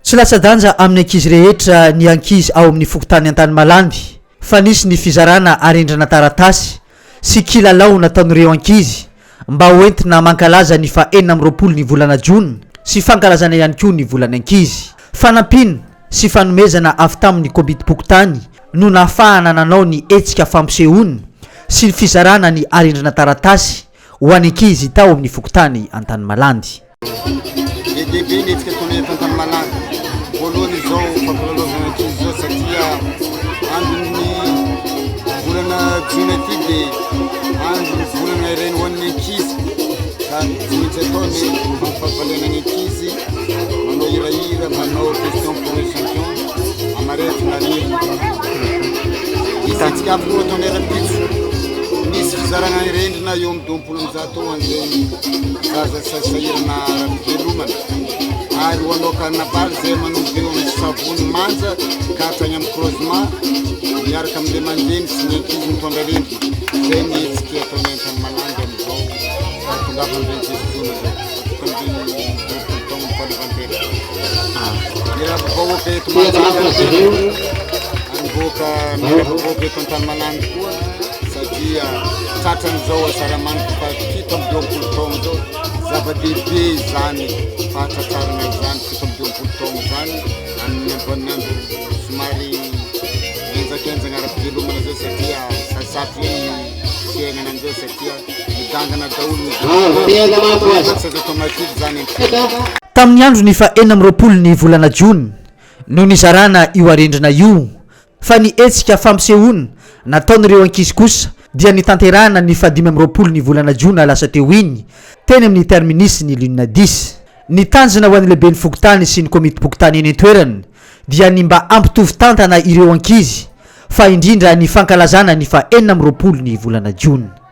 Tsy latsa-danja amin'ny ankizy rehetra ny ankizy ao amin'ny fokotany an-tany malandy fa nisy ny fizarana arendrana taratasy sy kilalao nataon'ireo ankizy mba hoentina mankalaza ny fa 4 ny volana Jona sy fankalazana ihany koa ny volana ankizy. Fanampina sy fanomezana avy tamin'ny komity pokotany no nahafahana nanao ny hetsika fampisehoana sy ny fizarana ny arendrana taratasy ho an'ny ankizy tao amin'ny fokotany an-tany malandy. Voalohany zao fampilalaovana ankizy zao satria andron'ny volana Jona ty dia andron'ny volana ireny ho an'ny ankizy ka tsy maintsy atao ny mampifaliana ny ankizy manao hirahira manao question pour les champions amaretina ny isantsika aby koa ataony ara-pitso misy fizarana irendrina eo amin'ny 20 ho an'izay zaza sasahirana ara-pivelomana ary hoanao carnaval zay manomboka eo amin'ny savony manja ka hatrany amin'ny croisement miaraka amin'ilay mandeny sy ny ankizy mitondra renty zay ny hetsika ataony an-tany malandy amin'izao tongafa amin'ireny gestion zao tokony taogny falovantena miraha vahoaka eto mivoaka eto an-tany malandy koa satria tratran'izao asaramaniky fa fito amin'ny 20 taogna zao zava-dehibe zany fahatratrarana izany fito amin'ny 20 taogna zany amin'ny androan'andro somary enjakenjagna ara-pivelomana zao satria sasaty fiainana an'izao satria midangana daholo tsy automatique zany. Tamin'ny andro ny fa 4 ny volana Jona no nizarana io arendrina io fa ny hetsika fampisehoana nataon'ireo ankizy kosa dia nitanterana ny fa 15 ny volana Jona lasa teo iny teny amin'ny terminisy ny luna 10. Ny tanjona ho an'ny lehibe ny fokotany sy ny komity pokotany eny an-toerany dia ny mba ampitovy tantana ireo ankizy fa indrindra ny fankalazana ny fa 4 ny volana Jona.